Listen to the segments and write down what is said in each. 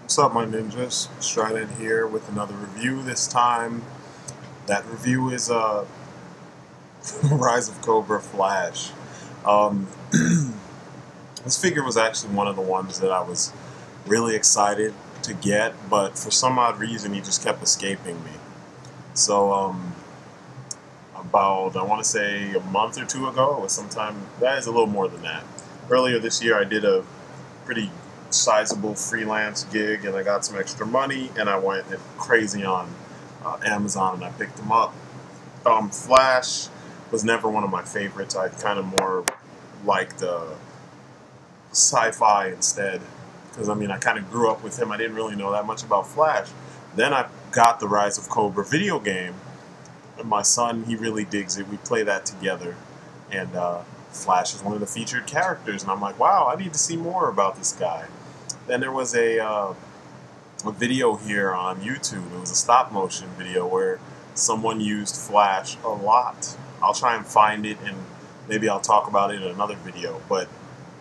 What's up, my ninjas? Strident here with another review. This time, that review is Rise of Cobra Flash. Um, this figure was actually one of the ones that I was really excited to get, but for some odd reason, he just kept escaping me. So, about, I want to say a month or two ago, or sometime, that is a little more than that. Earlier this year, I did a pretty sizable freelance gig, and I got some extra money, and I went crazy on Amazon, and I picked them up. Flash was never one of my favorites. I kind of more liked sci-fi instead, because I mean, I kind of grew up with him. I didn't really know that much about Flash. Then I got the Rise of Cobra video game, and my son, he really digs it. We play that together, and Flash is one of the featured characters, and I'm like, wow, I need to see more about this guy. Then there was a video here on YouTube. It was a stop motion video where someone used Flash a lot. I'll try and find it, and maybe I'll talk about it in another video. But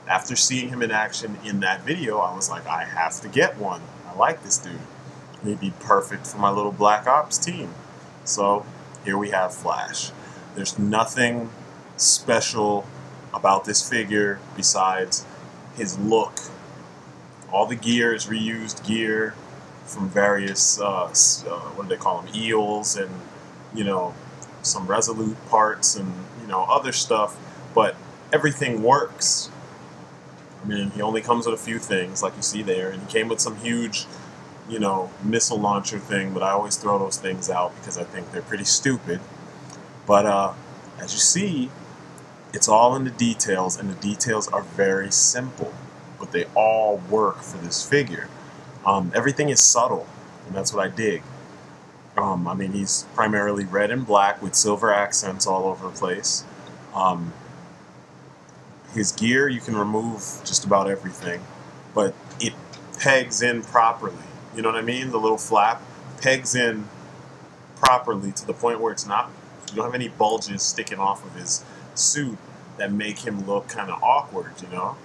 after seeing him in action in that video, I was like, I have to get one. I like this dude. He'd be perfect for my little Black Ops team. So here we have Flash. There's nothing special about this figure besides his look. All the gear is reused gear from various, what do they call them, eels, and, you know, some Resolute parts, and, you know, other stuff, but everything works. I mean, he only comes with a few things, like you see there, and he came with some huge, you know, missile launcher thing, but I always throw those things out because I think they're pretty stupid. But, as you see, it's all in the details, and the details are very simple, but they all work for this figure. Everything is subtle, and that's what I dig. I mean, he's primarily red and black with silver accents all over the place. His gear, you can remove just about everything, but it pegs in properly. You know what I mean? The little flap pegs in properly to the point where it's not, you don't have any bulges sticking off of his suit that make him look kind of awkward, you know?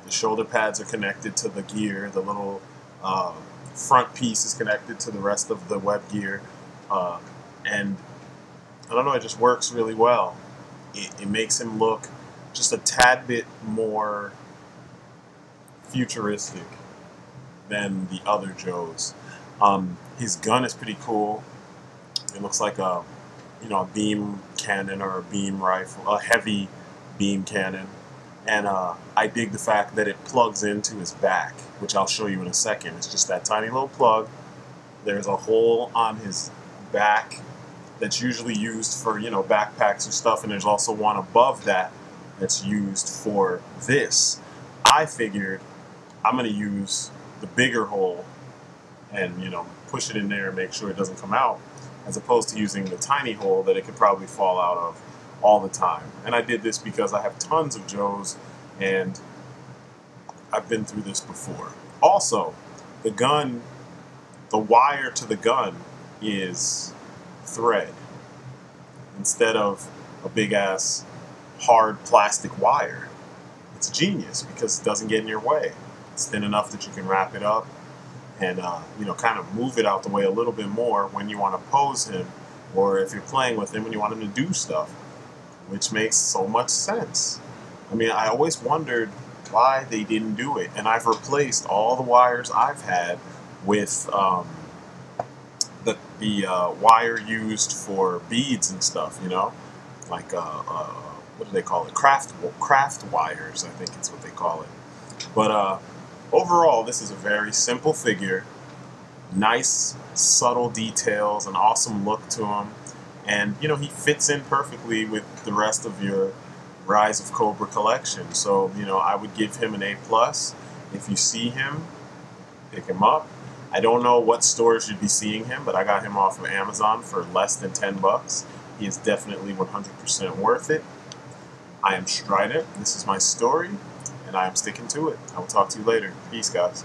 The shoulder pads are connected to the gear, the little front piece is connected to the rest of the web gear, and I don't know, it just works really well. It makes him look just a tad bit more futuristic than the other JOEs. His gun is pretty cool. It looks like a, you know, a beam cannon or a beam rifle, a heavy beam cannon. And I dig the fact that it plugs into his back, which I'll show you in a second. It's just that tiny little plug. There's a hole on his back that's usually used for, you know, backpacks and stuff, and there's also one above that that's used for this. I figured I'm going to use the bigger hole and, you know, push it in there and make sure it doesn't come out, as opposed to using the tiny hole that it could probably fall out of all the time. And I did this because I have tons of JOEs, and I've been through this before. Also, the gun, the wire to the gun is thread instead of a big ass hard plastic wire. It's genius because it doesn't get in your way. It's thin enough that you can wrap it up and you know, kind of move it out the way a little bit more when you want to pose him, or if you're playing with him and you want him to do stuff, which makes so much sense. I mean, I always wondered why they didn't do it, and I've replaced all the wires I've had with the wire used for beads and stuff, you know, like what do they call it? Craft wires, I think it's what they call it. But overall, this is a very simple figure, nice subtle details, an awesome look to him. And, you know, he fits in perfectly with the rest of your Rise of Cobra collection. So, you know, I would give him an A+. If you see him, pick him up. I don't know what stores you'd be seeing him, but I got him off of Amazon for less than 10 bucks. He is definitely 100% worth it. I am Strident. This is my story, and I am sticking to it. I will talk to you later. Peace, guys.